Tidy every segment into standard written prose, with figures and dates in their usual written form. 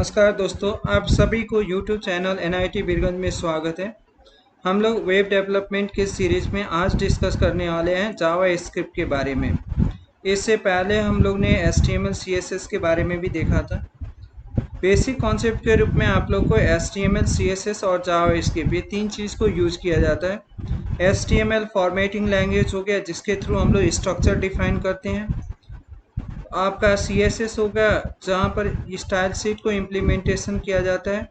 नमस्कार दोस्तों, आप सभी को YouTube चैनल NIT बीरगंज में स्वागत है। हम लोग वेब डेवलपमेंट के सीरीज में आज डिस्कस करने वाले हैं जावा स्क्रिप्ट के बारे में। इससे पहले हम लोग ने HTML CSS के बारे में भी देखा था। बेसिक कॉन्सेप्ट के रूप में आप लोग को HTML CSS और जावा स्क्रिप्ट ये तीन चीज़ को यूज किया जाता है। HTML फॉर्मेटिंग लैंग्वेज हो गया जिसके थ्रू हम लोग स्ट्रक्चर डिफाइन करते हैं। आपका CSS होगा जहाँ पर स्टाइल शीट को इम्प्लीमेंटेशन किया जाता है,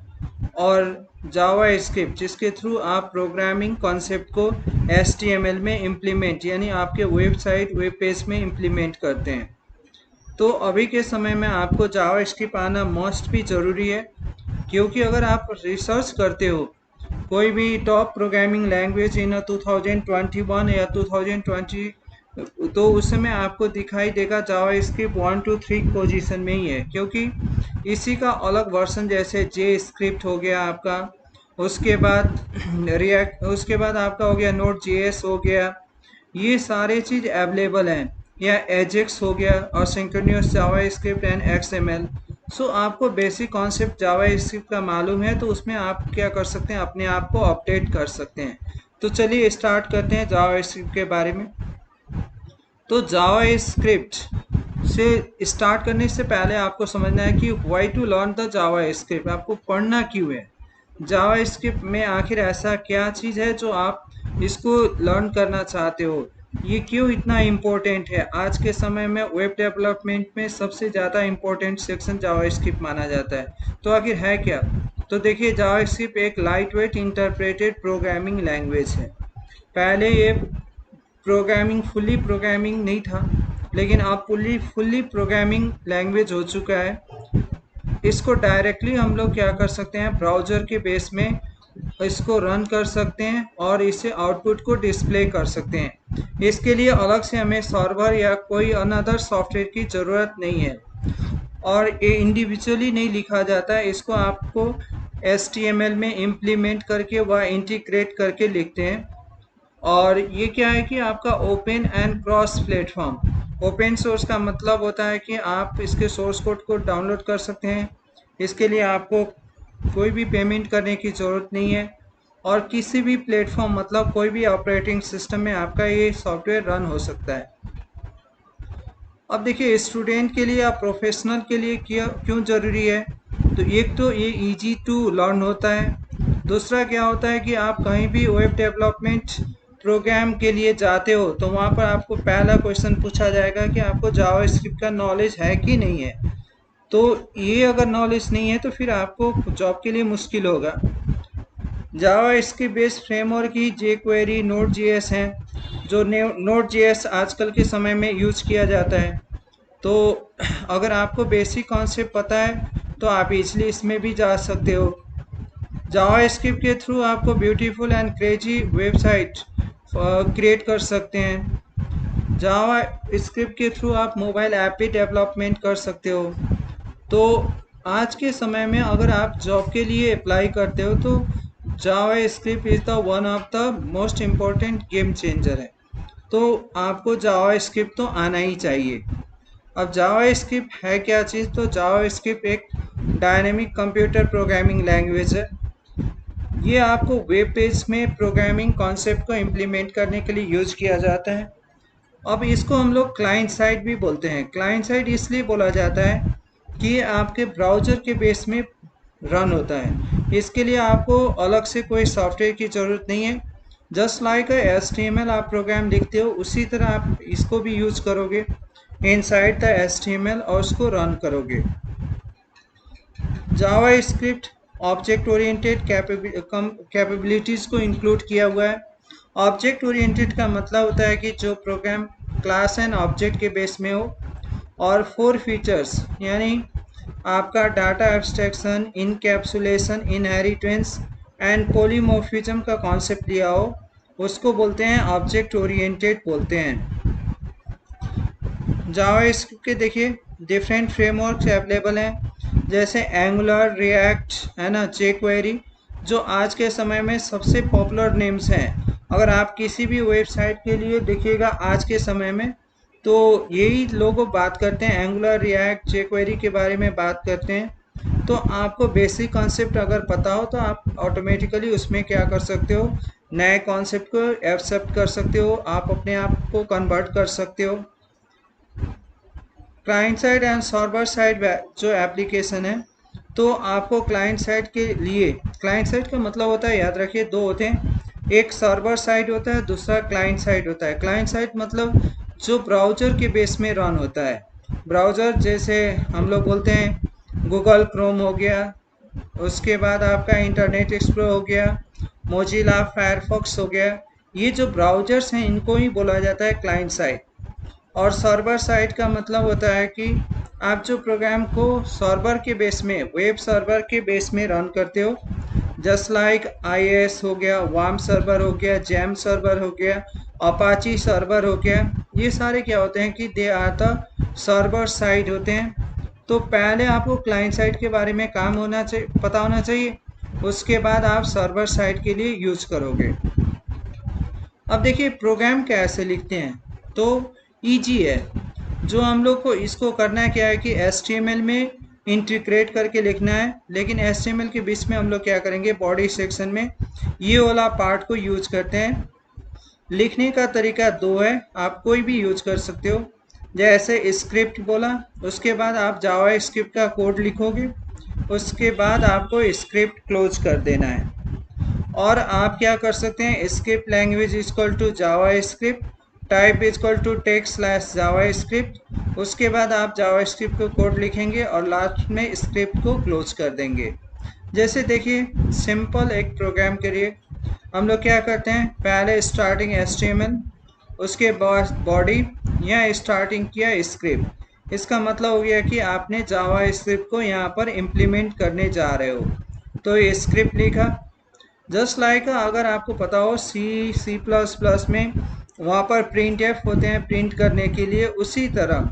और जावा स्क्रिप्ट जिसके थ्रू आप प्रोग्रामिंग कॉन्सेप्ट को HTML में इम्प्लीमेंट यानी आपके वेबसाइट वेब पेज में इम्प्लीमेंट करते हैं। तो अभी के समय में आपको जावा स्क्रिप्ट आना मस्ट भी ज़रूरी है, क्योंकि अगर आप रिसर्च करते हो कोई भी टॉप प्रोग्रामिंग लैंग्वेज इन 2021 या 2020 तो उस समय आपको दिखाई देगा जावा स्क्रिप्ट 1 to 3 पोजीशन में ही है, क्योंकि इसी का अलग वर्जन जैसे जे स्क्रिप्ट हो गया आपका, उसके बाद रिएक्ट, उसके बाद आपका हो गया नोड JS हो गया, ये सारे चीज़ अवेलेबल हैं, या एजेक्स हो गया और synchronous Java script and XML। सो आपको बेसिक कॉन्सेप्ट जावा स्क्रिप्ट का मालूम है तो उसमें आप क्या कर सकते हैं, अपने आप को अपडेट कर सकते हैं। तो चलिए स्टार्ट करते हैं जावा स्क्रिप्ट के बारे में। तो जावा स्क्रिप्ट से स्टार्ट करने से पहले आपको समझना है कि why to learn the JavaScript, आपको पढ़ना क्यों है। जावा स्क्रिप्ट में आखिर ऐसा क्या चीज़ है जो आप इसको लर्न करना चाहते हो, ये क्यों इतना इम्पोर्टेंट है। आज के समय में वेब डेवलपमेंट में सबसे ज़्यादा इम्पोर्टेंट सेक्शन जावा स्क्रिप्ट माना जाता है। तो आखिर है क्या, तो देखिए जावा स्क्रिप्ट एक light weight interpreted programming language है। पहले ये फुल्ली प्रोग्रामिंग नहीं था, लेकिन अब फुल्ली प्रोग्रामिंग लैंग्वेज हो चुका है। इसको डायरेक्टली हम लोग क्या कर सकते हैं, ब्राउज़र के बेस में इसको रन कर सकते हैं और इसे आउटपुट को डिस्प्ले कर सकते हैं। इसके लिए अलग से हमें सर्वर या कोई अनदर सॉफ्टवेयर की ज़रूरत नहीं है, और ये इंडिविजुअली नहीं लिखा जाता है, इसको आपको HTML में इम्प्लीमेंट करके व इंटीग्रेट करके लिखते हैं। और ये क्या है कि आपका open and cross platform, open source का मतलब होता है कि आप इसके सोर्स कोड को डाउनलोड कर सकते हैं, इसके लिए आपको कोई भी पेमेंट करने की ज़रूरत नहीं है, और किसी भी प्लेटफॉर्म मतलब कोई भी ऑपरेटिंग सिस्टम में आपका ये सॉफ्टवेयर रन हो सकता है। अब देखिए स्टूडेंट के लिए या प्रोफेशनल के लिए क्यों ज़रूरी है, तो एक तो ये इजी टू लर्न होता है, दूसरा क्या होता है कि आप कहीं भी वेब डेवलपमेंट प्रोग्राम के लिए जाते हो तो वहाँ पर आपको पहला क्वेश्चन पूछा जाएगा कि आपको जावा स्क्रिप्ट का नॉलेज है कि नहीं है। तो ये अगर नॉलेज नहीं है तो फिर आपको जॉब के लिए मुश्किल होगा। जावा स्क्रिप्ट बेस्ड फ्रेमवर्क ही jQuery, Node.js हैं, जो Node.js आजकल के समय में यूज किया जाता है। तो अगर आपको बेसिक कॉन्सेप्ट पता है तो आप इजली इसमें भी जा सकते हो। जावा स्क्रिप्ट के थ्रू आपको beautiful and crazy website create कर सकते हैं। जावा स्क्रिप्ट के थ्रू आप मोबाइल ऐप भी डेवलपमेंट कर सकते हो। तो आज के समय में अगर आप जॉब के लिए अप्लाई करते हो तो JavaScript is the one of the most important game changer है। तो आपको जावा स्क्रिप्ट तो आना ही चाहिए। अब जावा स्क्रिप्ट है क्या चीज़, तो जावा स्क्रिप्ट एक डायनेमिक कंप्यूटर प्रोग्रामिंग लैंग्वेज है। ये आपको वेब पेज में प्रोग्रामिंग कॉन्सेप्ट को इम्प्लीमेंट करने के लिए यूज किया जाता है। अब इसको हम लोग क्लाइंट साइड भी बोलते हैं। क्लाइंट साइड इसलिए बोला जाता है कि आपके ब्राउज़र के बेस में रन होता है, इसके लिए आपको अलग से कोई सॉफ्टवेयर की ज़रूरत नहीं है। जस्ट लाइक HTML आप प्रोग्राम लिखते हो उसी तरह आप इसको भी यूज करोगे इनसाइड द HTML और उसको रन करोगे। जावा स्क्रिप्ट ऑब्जेक्ट ओरिएंटेड कैपेबिलिटीज़ को इंक्लूड किया हुआ है। ऑब्जेक्ट ओरिएंटेड का मतलब होता है कि जो प्रोग्राम क्लास एंड ऑब्जेक्ट के बेस में हो, और 4 फीचर्स यानी आपका data abstraction, encapsulation, inheritance and polymorphism का कॉन्सेप्ट लिया हो, उसको बोलते हैं ऑब्जेक्ट ओरिएंटेड बोलते हैं। जावा स्क्रिप्ट के देखिए डिफरेंट फ्रेमवर्क्स अवेलेबल हैं, जैसे एंगुलर, रिएक्ट है ना, jQuery, जो आज के समय में सबसे पॉपुलर नेम्स हैं। अगर आप किसी भी वेबसाइट के लिए देखिएगा आज के समय में तो यही लोग बात करते हैं, एंगुलर, रिएक्ट, jQuery के बारे में बात करते हैं। तो आपको बेसिक कॉन्सेप्ट अगर पता हो तो आप ऑटोमेटिकली उसमें क्या कर सकते हो, नए कॉन्सेप्ट को एक्सेप्ट कर सकते हो, आप अपने आप को कन्वर्ट कर सकते हो। Client side and server side जो एप्लीकेशन है, तो आपको क्लाइंट साइड के लिए, क्लाइंट साइड का मतलब होता है, याद रखिए, दो होते हैं, एक सर्वर साइड होता है, दूसरा क्लाइंट साइड होता है। क्लाइंट साइड मतलब जो ब्राउज़र के बेस में रन होता है। ब्राउज़र जैसे हम लोग बोलते हैं गूगल क्रोम हो गया, उसके बाद आपका इंटरनेट एक्सप्लोरर हो गया, मोजिला फायरफॉक्स हो गया, ये जो ब्राउज़र्स हैं इनको ही बोला जाता है क्लाइंट साइड। और सर्वर साइड का मतलब होता है कि आप जो प्रोग्राम को सर्वर के बेस में, वेब सर्वर के बेस में रन करते हो, जस्ट लाइक IIS हो गया, वार्म सर्वर हो गया, जैम सर्वर हो गया, अपाची सर्वर हो गया, ये सारे क्या होते हैं कि they are the server side होते हैं। तो पहले आपको क्लाइंट साइड के बारे में काम होना चाहिए, पता होना चाहिए, उसके बाद आप सर्वर साइड के लिए यूज करोगे। अब देखिए प्रोग्राम कैसे लिखते हैं, तो ईजी है। जो हम लोग को इसको करना क्या है कि HTML में इंटीग्रेट करके लिखना है, लेकिन HTML के बीच में हम लोग क्या करेंगे, बॉडी सेक्शन में ये वाला पार्ट को यूज करते हैं। लिखने का तरीका दो है, आप कोई भी यूज कर सकते हो। जैसे स्क्रिप्ट बोला, उसके बाद आप जावा स्क्रिप्ट का कोड लिखोगे, उसके बाद आपको स्क्रिप्ट क्लोज कर देना है। और आप क्या कर सकते हैं, script language equal to JavaScript, type equal to text slash JavaScript, उसके बाद आप जावा स्क्रिप्ट को कोड लिखेंगे और लास्ट में स्क्रिप्ट को क्लोज कर देंगे। जैसे देखिए सिंपल एक प्रोग्राम के लिए हम लोग क्या करते हैं, पहले स्टार्टिंग HTML, उसके बाद बॉडी, यहाँ स्टार्टिंग किया स्क्रिप्ट। इसका मतलब हो गया कि आपने जावा स्क्रिप्ट को यहाँ पर इम्प्लीमेंट करने जा रहे हो, तो ये स्क्रिप्ट लिखा। जस्ट लाइक अगर आपको पता हो C++ में वहाँ पर प्रिंट एफ होते हैं प्रिंट करने के लिए, उसी तरह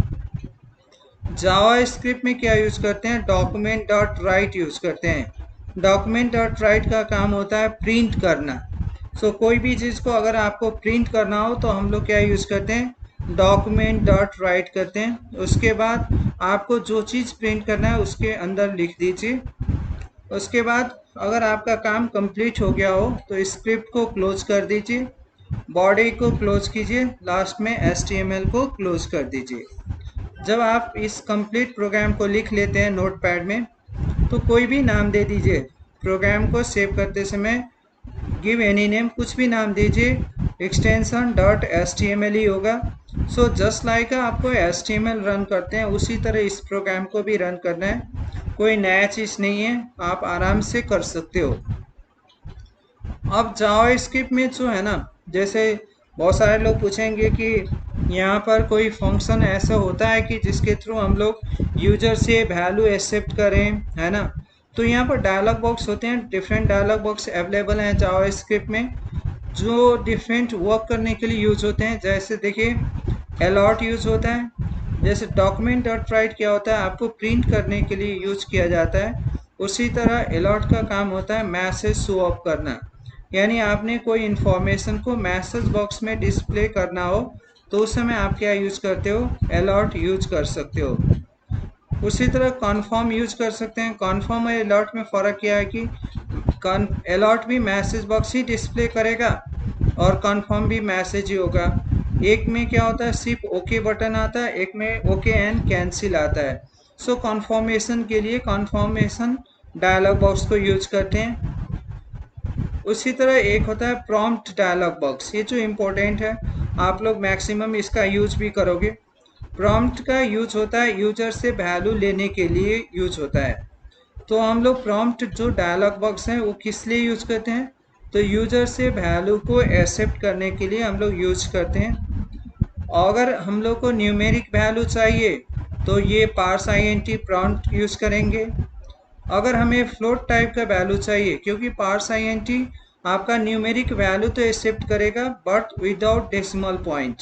जावा स्क्रिप्ट में क्या यूज़ करते हैं, डॉक्यूमेंट डॉट राइट यूज़ करते हैं। डॉक्यूमेंट डॉट राइट का काम होता है प्रिंट करना। सो कोई भी चीज़ को अगर आपको प्रिंट करना हो तो हम लोग क्या यूज़ करते हैं, डॉक्यूमेंट डॉट राइट करते हैं। उसके बाद आपको जो चीज़ प्रिंट करना है उसके अंदर लिख दीजिए। उसके बाद अगर आपका काम कंप्लीट हो गया हो तो स्क्रिप्ट को क्लोज कर दीजिए, बॉडी को क्लोज कीजिए, लास्ट में HTML को क्लोज कर दीजिए। जब आप इस कंप्लीट प्रोग्राम को लिख लेते हैं नोटपैड में, तो कोई भी नाम दे दीजिए। प्रोग्राम को सेव करते समय गिव एनी नेम, कुछ भी नाम दीजिए, एक्सटेंशन डॉट HTML ही होगा। सो जस्ट लाइक आपको HTML रन करते हैं उसी तरह इस प्रोग्राम को भी रन करना है, कोई नया चीज़ नहीं है, आप आराम से कर सकते हो। अब जावा स्क्रिप्ट में जो है ना, जैसे बहुत सारे लोग पूछेंगे कि यहाँ पर कोई फंक्शन ऐसा होता है कि जिसके थ्रू हम लोग यूजर से वैल्यू एक्सेप्ट करें, है ना। तो यहाँ पर डायलॉग बॉक्स होते हैं, डिफरेंट डायलॉग बॉक्स अवेलेबल हैं जावा स्क्रिप्ट में, जो डिफरेंट वर्क करने के लिए यूज होते हैं। जैसे देखिए अलॉट यूज होता है, जैसे डॉक्यूमेंट डॉट राइट क्या होता है, आपको प्रिंट करने के लिए यूज किया जाता है। उसी तरह अलॉट का काम होता है मैसेज शो ऑफ करना, यानी आपने कोई इन्फॉर्मेशन को मैसेज बॉक्स में डिस्प्ले करना हो तो उस समय आप क्या यूज करते हो, अलॉट यूज कर सकते हो। उसी तरह कन्फर्म यूज कर सकते हैं। कन्फर्म और अलॉट में फ़र्क क्या है कि अलॉट भी मैसेज बॉक्स ही डिस्प्ले करेगा और कन्फर्म भी मैसेज ही होगा। एक में क्या होता है, सिर्फ ओके बटन आता है, एक में ओके एंड कैंसिल आता है। सो कन्फर्मेशन के लिए कन्फर्मेशन डायलॉग बॉक्स को यूज करते हैं। उसी तरह एक होता है प्रॉम्प्ट डायलॉग बॉक्स, ये जो इम्पोर्टेंट है, आप लोग मैक्सिमम इसका यूज भी करोगे। प्रॉम्प्ट का यूज होता है यूजर से वैल्यू लेने के लिए यूज होता है। तो हम लोग प्रॉम्प्ट जो डायलॉग बॉक्स है वो किस लिए यूज करते हैं, तो यूजर से वैल्यू को एक्सेप्ट करने के लिए हम लोग यूज करते हैं। अगर हम लोग को न्यूमेरिक वैल्यू चाहिए तो ये पार्स INT प्रॉम्प्ट यूज करेंगे। अगर हमें फ्लोट टाइप का वैल्यू चाहिए, क्योंकि पार्स INT आपका न्यूमेरिक वैल्यू तो एक्सेप्ट करेगा बट विदाउट डेसिमल पॉइंट,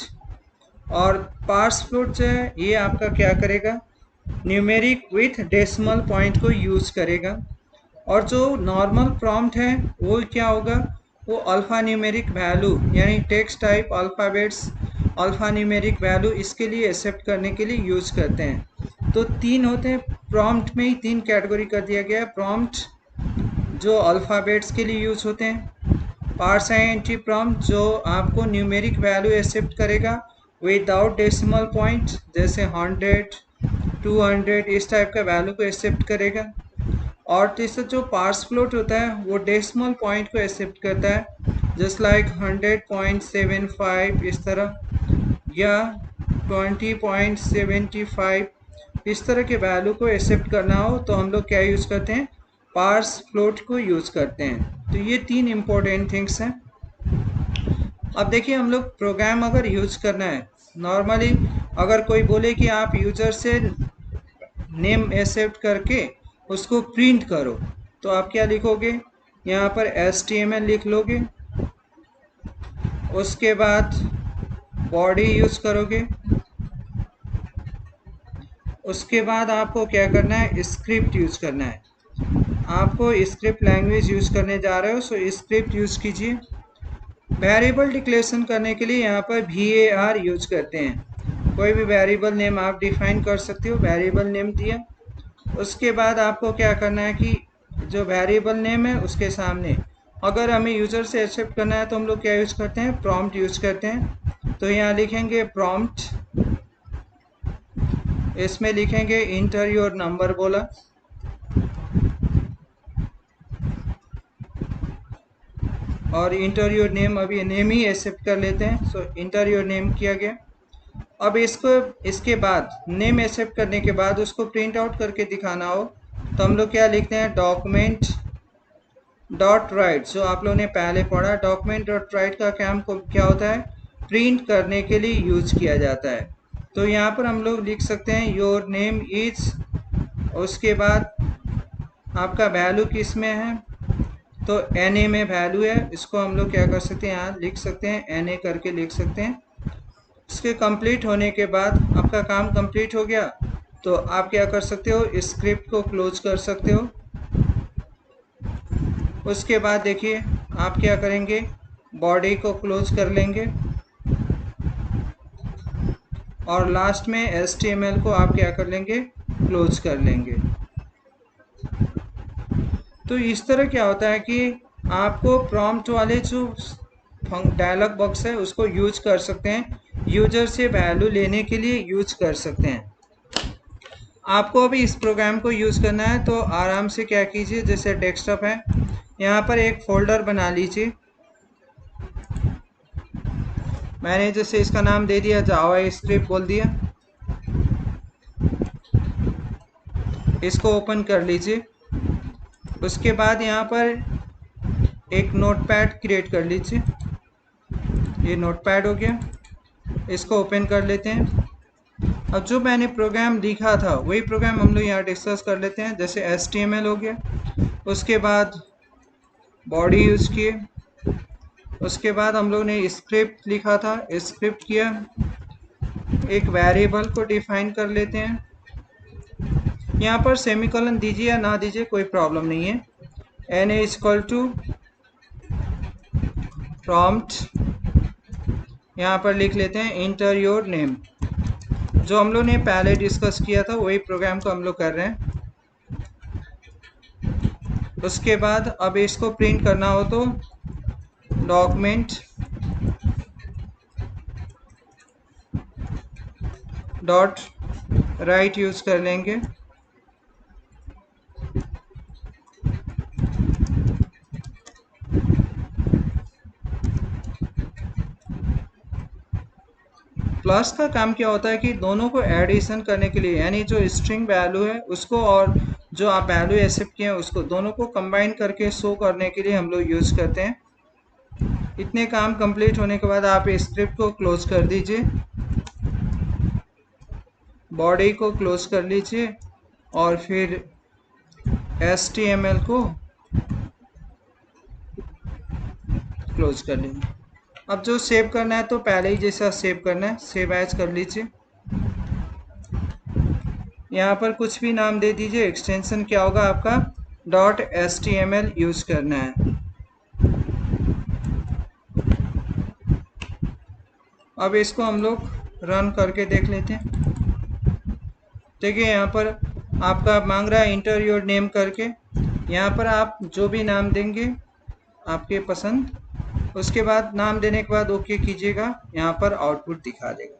और पार्स फ्लोट जो है ये आपका क्या करेगा, न्यूमेरिक विथ डेसिमल पॉइंट को यूज करेगा। और जो नॉर्मल प्रॉम्प्ट है वो क्या होगा, वो अल्फ़ा न्यूमेरिक वैल्यू यानी text type alphabets alpha numeric value इसके लिए एक्सेप्ट करने के लिए यूज करते हैं। तो 3 होते हैं, प्रॉम्प्ट में ही 3 कैटेगरी कर दिया गया है। प्रॉम्प्ट जो अल्फ़ाबेट्स के लिए यूज़ होते हैं, पार्स एंट्री प्रॉम्प्ट जो आपको न्यूमेरिक वैल्यू एक्सेप्ट करेगा विदाउट डेसिमल पॉइंट, जैसे 100, 200 इस टाइप का वैल्यू को एक्सेप्ट करेगा। और तीसरा जो पार्स फ्लोट होता है वो डेसिमल पॉइंट को एक्सेप्ट करता है, जस्ट लाइक 100.75 इस तरह, या 20.75 इस तरह के वैल्यू को एक्सेप्ट करना हो तो हम लोग क्या यूज़ करते हैं, पार्स फ्लोट को यूज़ करते हैं। तो ये 3 इम्पोर्टेंट थिंग्स हैं। अब देखिए, हम लोग प्रोग्राम अगर यूज़ करना है, नॉर्मली अगर कोई बोले कि आप यूज़र से नेम एक्सेप्ट करके उसको प्रिंट करो, तो आप क्या लिखोगे, यहाँ पर HTML लिख लोगे, उसके बाद बॉडी यूज़ करोगे, उसके बाद आपको क्या करना है, स्क्रिप्ट यूज़ करना है। आपको स्क्रिप्ट लैंग्वेज यूज़ करने जा रहे हो, सो स्क्रिप्ट यूज़ कीजिए। वेरिएबल डिक्लेरेशन करने के लिए यहाँ पर var यूज करते हैं। कोई भी वेरिएबल नेम आप डिफाइन कर सकते हो, वेरिएबल नेम दिया। उसके बाद आपको क्या करना है कि जो वेरिएबल नेम है उसके सामने अगर हमें यूज़र से एक्सेप्ट करना है तो हम लोग क्या यूज़ करते हैं, प्रॉम्प्ट यूज़ करते हैं। तो यहाँ लिखेंगे प्रॉम्प्ट, इसमें लिखेंगे इंटर योर नंबर बोला, और इंटर योर नेम, अभी नेम ही एक्सेप्ट कर लेते हैं, सो इंटर योर नेम किया गया। अब इसको इसके बाद नेम एक्सेप्ट करने के बाद उसको प्रिंट आउट करके दिखाना हो तो हम लोग क्या लिखते हैं, डॉक्यूमेंट डॉट राइट, जो आप लोगों ने पहले पढ़ा। डॉक्यूमेंट डॉट राइट का काम क्या होता है, प्रिंट करने के लिए यूज किया जाता है। तो यहाँ पर हम लोग लिख सकते हैं योर नेम इज, उसके बाद आपका वैल्यू किस में है, तो NA में वैल्यू है, इसको हम लोग क्या कर सकते हैं, यहाँ लिख सकते हैं NA करके लिख सकते हैं। इसके कंप्लीट होने के बाद आपका काम कंप्लीट हो गया तो आप क्या कर सकते हो, स्क्रिप्ट को क्लोज कर सकते हो। उसके बाद देखिए आप क्या करेंगे, बॉडी को क्लोज कर लेंगे और लास्ट में HTML को आप क्या कर लेंगे, क्लोज कर लेंगे। तो इस तरह क्या होता है कि आपको प्रॉम्प्ट वाले जो डायलॉग बॉक्स है उसको यूज कर सकते हैं, यूजर से वैल्यू लेने के लिए यूज कर सकते हैं। आपको अभी इस प्रोग्राम को यूज़ करना है तो आराम से क्या कीजिए, जैसे डेस्कटॉप है, यहाँ पर एक फोल्डर बना लीजिए। मैंने जैसे इसका नाम दे दिया जावा स्क्रिप्ट बोल दिया, इसको ओपन कर लीजिए। उसके बाद यहाँ पर एक नोटपैड क्रिएट कर लीजिए, ये नोटपैड हो गया, इसको ओपन कर लेते हैं। अब जो मैंने प्रोग्राम लिखा था वही प्रोग्राम हम लोग यहाँ डिस्कस कर लेते हैं। जैसे HTML हो गया, उसके बाद बॉडी यूज़ किए, उसके बाद हम लोग ने स्क्रिप्ट लिखा था, स्क्रिप्ट किया, एक वेरिएबल को डिफाइन कर लेते हैं। यहाँ पर सेमीकोलन दीजिए या ना दीजिए कोई प्रॉब्लम नहीं है। NA इक्वल टू प्रॉम्प्ट, यहाँ पर लिख लेते हैं इंटर योर नेम। जो हम लोग ने पहले डिस्कस किया था वही प्रोग्राम को हम लोग कर रहे हैं। उसके बाद अब इसको प्रिंट करना हो तो डॉक्यूमेंट डॉट राइट यूज़ कर लेंगे। प्लस का काम क्या होता है कि दोनों को एडिशन करने के लिए, यानी जो स्ट्रिंग वैल्यू है उसको और जो आप वैल्यू एक्सेप्ट किए हैं उसको दोनों को कंबाइन करके शो करने के लिए हम लोग यूज़ करते हैं। इतने काम कंप्लीट होने के बाद आप स्क्रिप्ट को क्लोज कर दीजिए, बॉडी को क्लोज कर लीजिए और फिर HTML को क्लोज कर लीजिए। अब जो सेव करना है तो पहले ही जैसा सेव करना है, सेव एज कर लीजिए। यहाँ पर कुछ भी नाम दे दीजिए, एक्सटेंशन क्या होगा आपका .html यूज़ करना है। अब इसको हम लोग रन करके देख लेते हैं। देखिए यहाँ पर आपका मांग रहा है इंटर योर नेम करके। यहाँ पर आप जो भी नाम देंगे आपके पसंद, उसके बाद नाम देने के बाद ओके कीजिएगा, यहाँ पर आउटपुट दिखा देगा।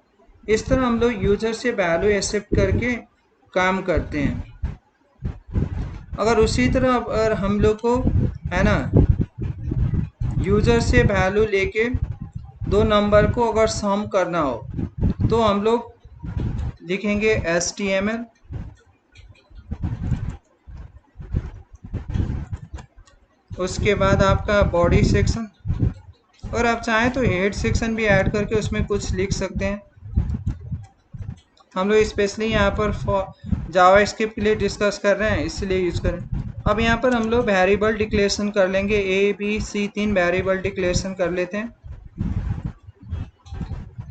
इस तरह हम लोग यूज़र से वैल्यू एक्सेप्ट करके काम करते हैं। अगर उसी तरह अगर हम लोग को है ना यूज़र से वैल्यू लेके दो नंबर को अगर सम करना हो तो हम लोग लिखेंगे HTML, उसके बाद आपका बॉडी सेक्शन, और आप चाहें तो हेड सेक्शन भी ऐड करके उसमें कुछ लिख सकते हैं। हम लोग स्पेशली यहाँ पर जावा स्क्रिप्ट के लिए डिस्कस कर रहे हैं, इसलिए यूज़ करें। अब यहाँ पर हम लोग वेरिएबल डिक्लेरेशन कर लेंगे, ABC 3 वेरिएबल डिक्लेरेशन कर लेते हैं।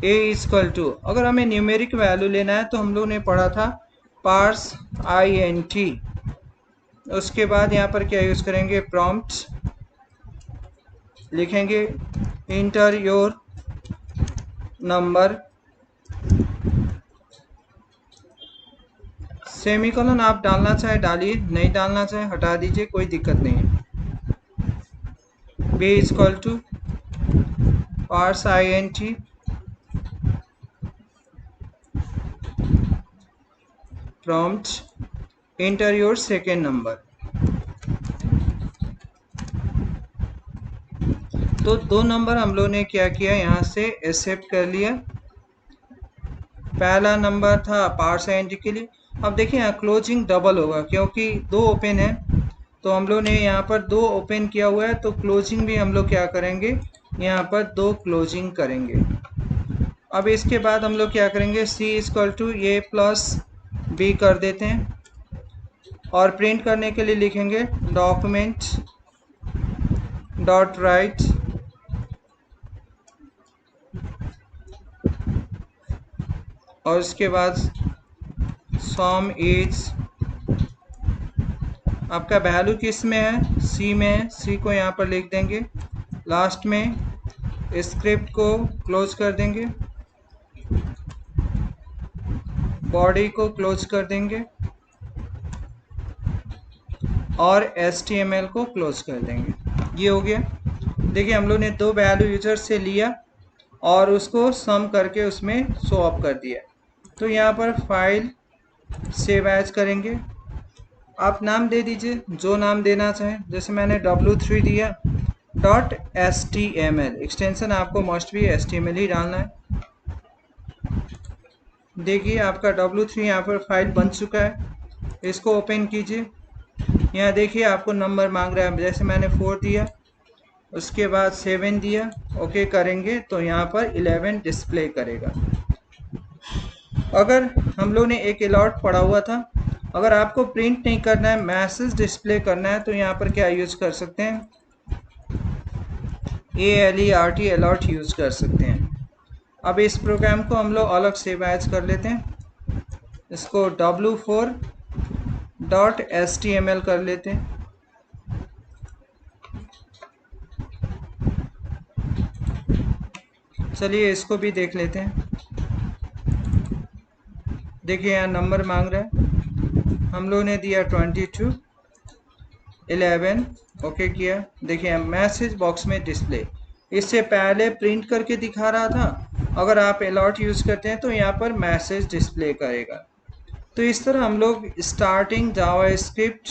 A इक्वल टू, अगर हमें न्यूमेरिक वैल्यू लेना है तो हम लोग ने पढ़ा था पार्स int, उसके बाद यहाँ पर क्या यूज़ करेंगे, प्रॉम्प्ट लिखेंगे इंटर योर नंबर, सेमीकोलन आप डालना चाहे डालिए, नहीं डालना चाहे हटा दीजिए, कोई दिक्कत नहीं है। B equal to parse int prompt enter your second number. तो दो नंबर हम लोग ने क्या किया, यहाँ से एक्सेप्ट कर लिया। पहला नंबर था पार्स int के लिए। अब देखिए यहाँ क्लोजिंग डबल होगा क्योंकि दो ओपन है, तो हम लोग ने यहाँ पर दो ओपन किया हुआ है, तो क्लोजिंग भी हम लोग क्या करेंगे, यहाँ पर दो क्लोजिंग करेंगे। अब इसके बाद हम लोग क्या करेंगे, C equal to A plus B कर देते हैं, और प्रिंट करने के लिए लिखेंगे डॉक्यूमेंट डॉट राइट और उसके बाद सम इज, आपका वैल्यू किस में है, C में है, C को यहाँ पर लिख देंगे। लास्ट में स्क्रिप्ट को क्लोज कर देंगे, बॉडी को क्लोज कर देंगे और HTML को क्लोज कर देंगे। ये हो गया। देखिए हम लोग ने दो वैल्यू यूजर से लिया और उसको सम करके उसमें शो ऑफ कर दिया। तो यहाँ पर फाइल सेव एज करेंगे, आप नाम दे दीजिए जो नाम देना चाहें, जैसे मैंने W3 दिया .html, एक्सटेंशन आपको मस्ट भी HTML ही डालना है। देखिए आपका W3 यहाँ पर फाइल बन चुका है, इसको ओपन कीजिए। यहाँ देखिए आपको नंबर मांग रहा है, जैसे मैंने 4 दिया, उसके बाद 7 दिया, ओके करेंगे तो यहाँ पर 11 डिस्प्ले करेगा। अगर हम लोग ने एक अलॉट पढ़ा हुआ था, अगर आपको प्रिंट नहीं करना है, मैसेज डिस्प्ले करना है, तो यहाँ पर क्या यूज़ कर सकते हैं, ALERT अलॉट यूज़ कर सकते हैं। अब इस प्रोग्राम को हम लोग अलग सेव एज कर लेते हैं, इसको W4.html कर लेते हैं। चलिए इसको भी देख लेते हैं। देखिए यहाँ नंबर मांग रहा है, हम लोग ने दिया 22, 11, ओके किया। देखिए मैसेज बॉक्स में डिस्प्ले, इससे पहले प्रिंट करके दिखा रहा था, अगर आप अलॉट यूज़ करते हैं तो यहाँ पर मैसेज डिस्प्ले करेगा। तो इस तरह हम लोग स्टार्टिंग जावा स्क्रिप्ट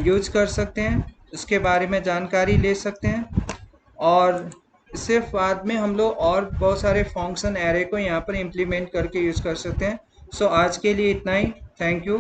यूज़ कर सकते हैं, उसके बारे में जानकारी ले सकते हैं, और सिर्फ बाद में हम लोग और बहुत सारे फंक्शन एरे को यहाँ पर इम्प्लीमेंट करके यूज़ कर सकते हैं। सो आज के लिए इतना ही, थैंक यू।